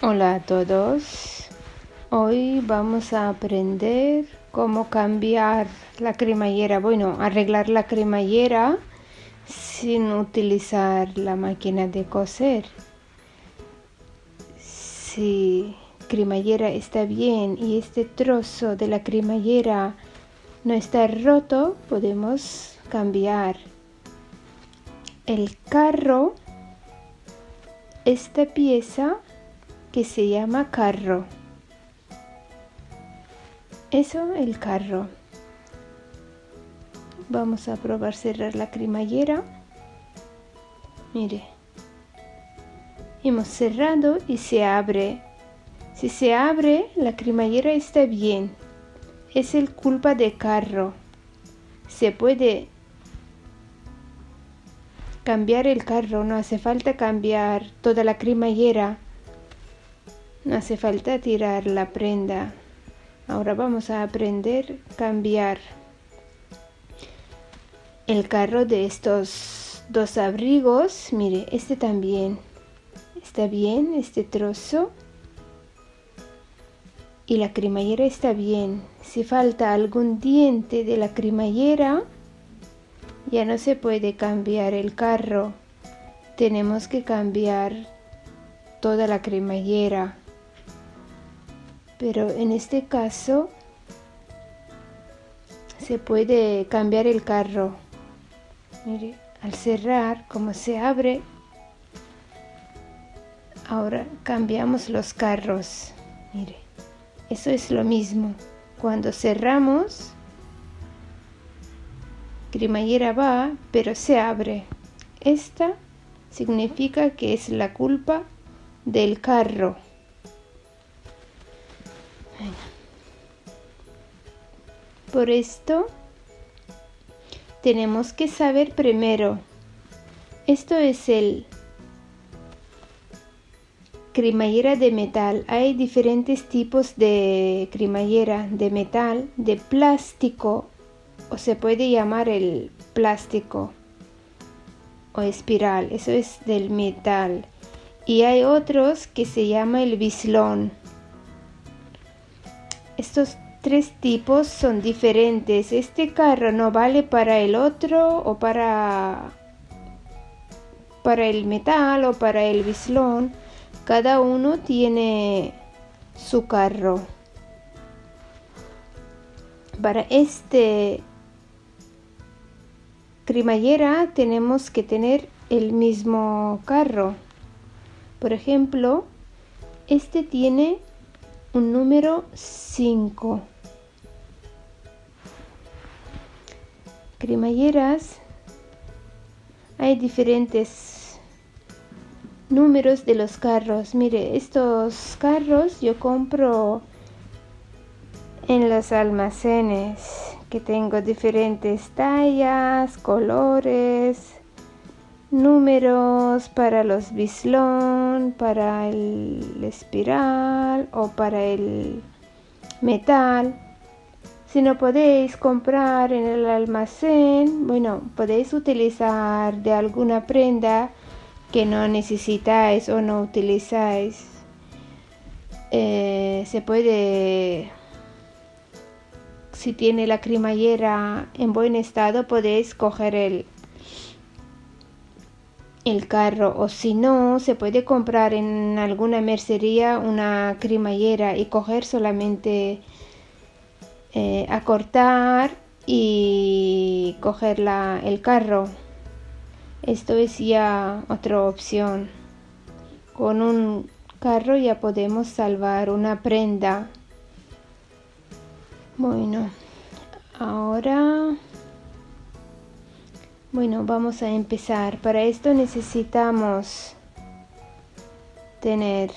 Hola a todos, hoy vamos a aprender cómo cambiar la cremallera, arreglar la cremallera sin utilizar la máquina de coser. Si cremallera está bien y este trozo de la cremallera no está roto, podemos cambiar. El carro, esta pieza que se llama carro. Eso, el carro. Vamos a probar cerrar la cremallera. Mire. Hemos cerrado y se abre. Si se abre, la cremallera está bien. Es el culpa de carro. Se puede cambiar el carro, no hace falta cambiar toda la cremallera. No hace falta tirar la prenda. Ahora vamos a aprender a cambiar el carro de estos dos abrigos. Mire, este también está bien, este trozo. Y la cremallera está bien. Si falta algún diente de la cremallera, ya no se puede cambiar el carro. Tenemos que cambiar toda la cremallera. Pero en este caso se puede cambiar el carro. Mire, al cerrar, como se abre, ahora cambiamos los carros. Mire, eso es lo mismo. Cuando cerramos, cremallera va, pero se abre. Esta significa que es la culpa del carro. Por esto tenemos que saber primero, esto es el cremallera de metal. Hay diferentes tipos de cremallera de metal, de plástico, o se puede llamar el plástico o espiral, eso es del metal. Y hay otros que se llama el bislón. Estos tres tipos son diferentes. Este carro no vale para el otro o para el metal o para el bislón. Cada uno tiene su carro. Para este cremallera tenemos que tener el mismo carro. Por ejemplo, este tiene un número 5. Cremalleras, hay diferentes números de los carros. Mire, estos carros yo compro en los almacenes, que tengo diferentes tallas, colores, números para los bislón, para el espiral o para el metal. Si no podéis comprar en el almacén, podéis utilizar de alguna prenda que no necesitáis o no utilizáis. Se puede, si tiene la cremallera en buen estado, podéis coger el carro, o si no, se puede comprar en alguna mercería una cremallera y coger solamente acortar y coger el carro. Esto es ya otra opción. Con un carro ya podemos salvar una prenda. Ahora vamos a empezar. Para esto necesitamos tener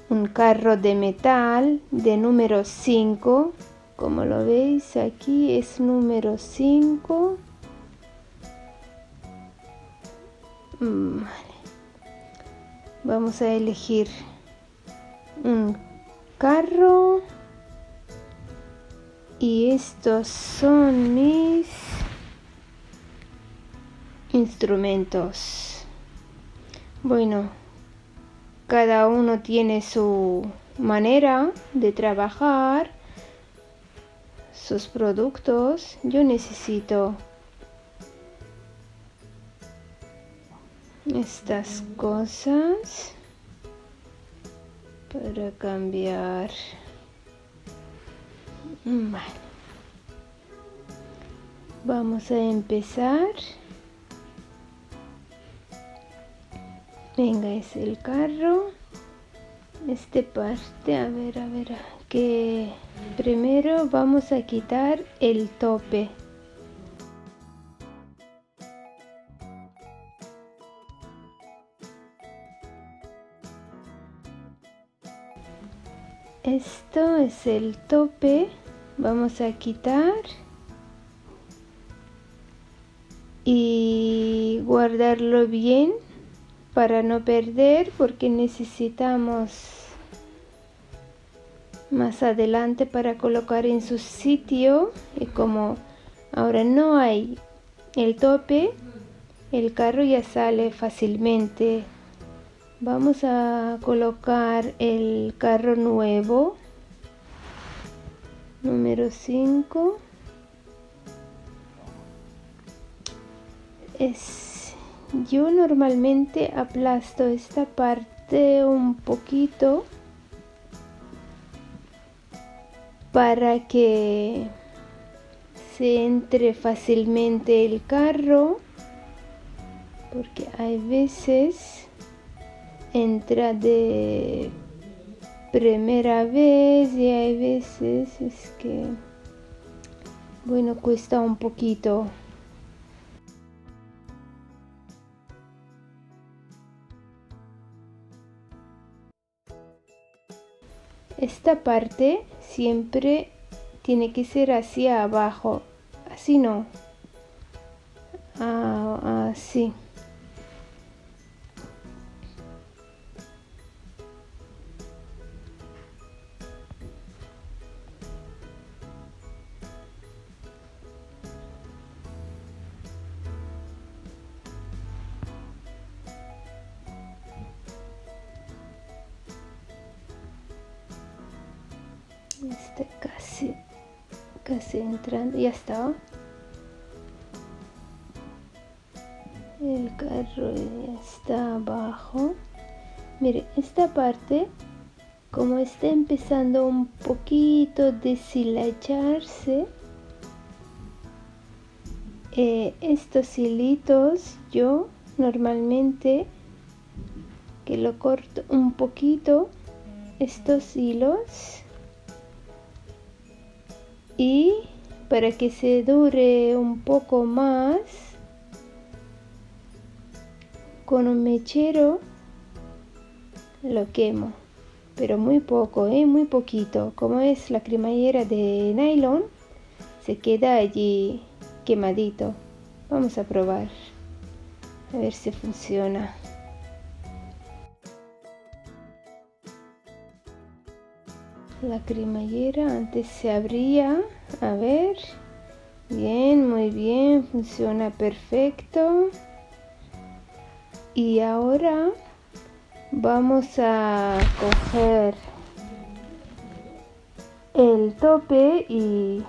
un carro de metal de número 5. Como lo veis, aquí es número 5. Vamos a elegir un carro. Y estos son mis instrumentos. cada uno tiene su manera de trabajar sus productos. Yo necesito estas cosas para cambiar. Vale. Vamos a empezar. Venga, es el carro. Esta parte, a ver, que primero vamos a quitar el tope. Esto es el tope. Vamos a quitar y guardarlo bien para no perder, porque necesitamos más adelante para colocar en su sitio. Y como ahora no hay el tope, el carro ya sale fácilmente. Vamos a colocar el carro nuevo, número 5. Yo normalmente aplasto esta parte un poquito para que se entre fácilmente el carro, porque hay veces entra de primera vez y hay veces es que, bueno, cuesta un poquito. Esta parte siempre tiene que ser hacia abajo, así no, así. Está casi entrando, ya está. El carro ya está abajo. Mire, esta parte, como está empezando un poquito a deshilacharse, estos hilitos yo normalmente que lo corto un poquito, estos hilos, y para que se dure un poco más, con un mechero lo quemo, pero muy poco, muy poquito. Como es la cremallera de nylon, se queda allí quemadito. Vamos a probar a ver si funciona. La cremallera antes se abría, a ver, bien, muy bien, funciona perfecto. Y ahora vamos a coger el tope y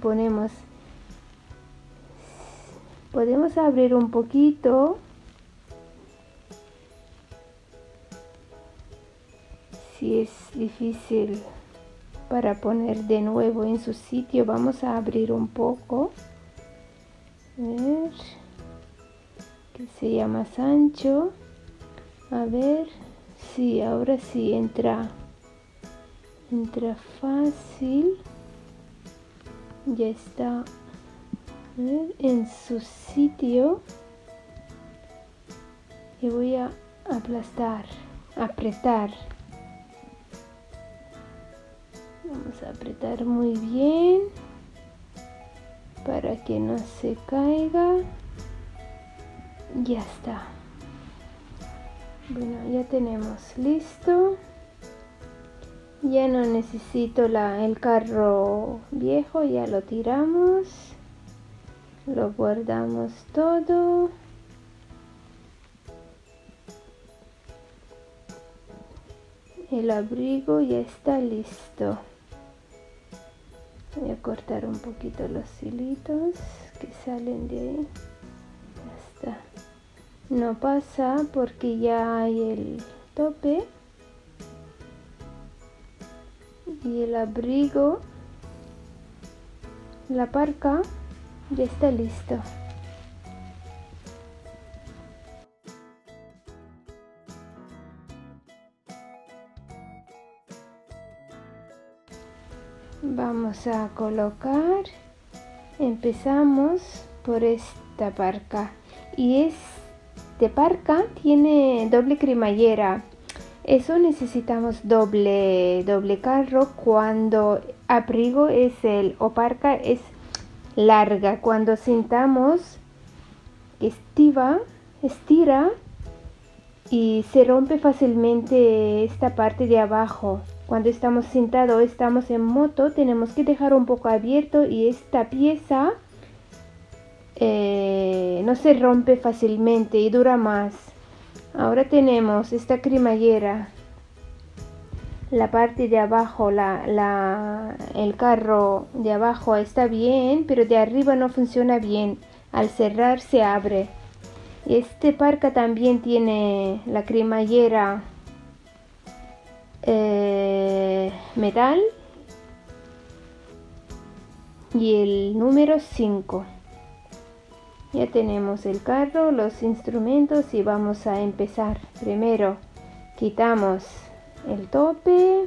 podemos abrir un poquito. Si es difícil para poner de nuevo en su sitio, vamos a abrir un poco. A ver, que sea más ancho. A ver, sí, ahora sí entra fácil. Ya está, a ver, en su sitio. Y voy a apretar. Vamos a apretar muy bien para que no se caiga. Ya está. Bueno, ya tenemos listo. Ya no necesito el carro viejo, ya lo tiramos. Lo guardamos todo. El abrigo ya está listo. Voy a cortar un poquito los hilitos que salen de ahí. Ya está. No pasa porque ya hay el tope y el abrigo, la parca ya está listo. Vamos a colocar, empezamos por esta parca y este parca tiene doble cremallera. Eso necesitamos doble carro cuando abrigo o parca es larga. Cuando sentamos estira y se rompe fácilmente esta parte de abajo. Cuando estamos sentados o estamos en moto, tenemos que dejar un poco abierto y esta pieza no se rompe fácilmente y dura más. Ahora tenemos esta cremallera. La parte de abajo, el carro de abajo está bien, pero de arriba no funciona bien. Al cerrar se abre. Este parca también tiene la cremallera metal y el número 5. Ya tenemos el carro, los instrumentos y vamos a empezar. Primero quitamos el tope,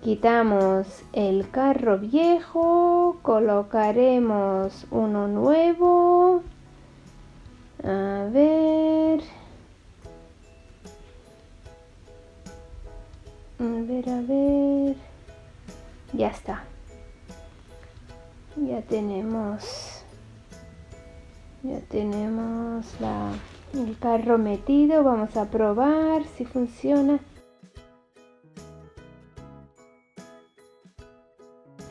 quitamos el carro viejo, colocaremos uno nuevo. A ver, ya está. Ya tenemos el carro metido. Vamos a probar si funciona.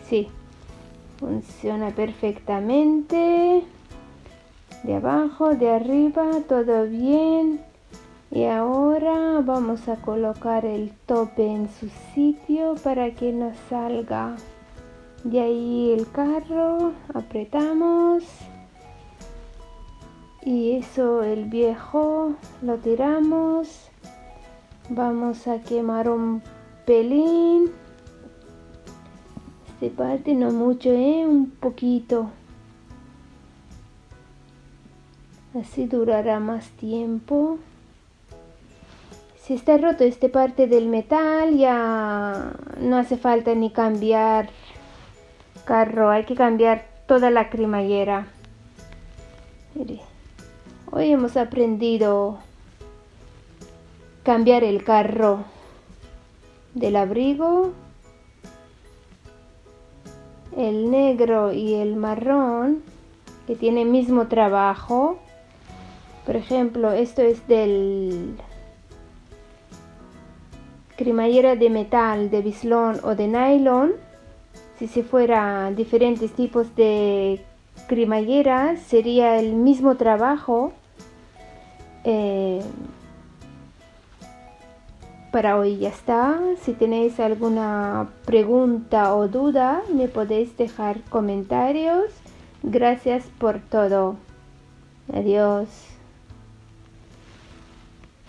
Sí, funciona perfectamente. De abajo, de arriba, todo bien. Y ahora vamos a colocar el tope en su sitio para que nos salga. De ahí el carro, apretamos. Y eso, el viejo, lo tiramos. Vamos a quemar un pelín. Esta parte no mucho, un poquito. Así durará más tiempo. Si está roto esta parte del metal, ya no hace falta ni cambiar carro. Hay que cambiar toda la cremallera. Mire, hoy hemos aprendido cambiar el carro del abrigo, el negro y el marrón, que tiene el mismo trabajo. Por ejemplo, esto es del cremallera de metal, de bislón o de nylon. Si se fuera diferentes tipos de cremallera, sería el mismo trabajo. Para hoy ya está. Si tenéis alguna pregunta o duda, me podéis dejar comentarios. Gracias por todo. Adiós.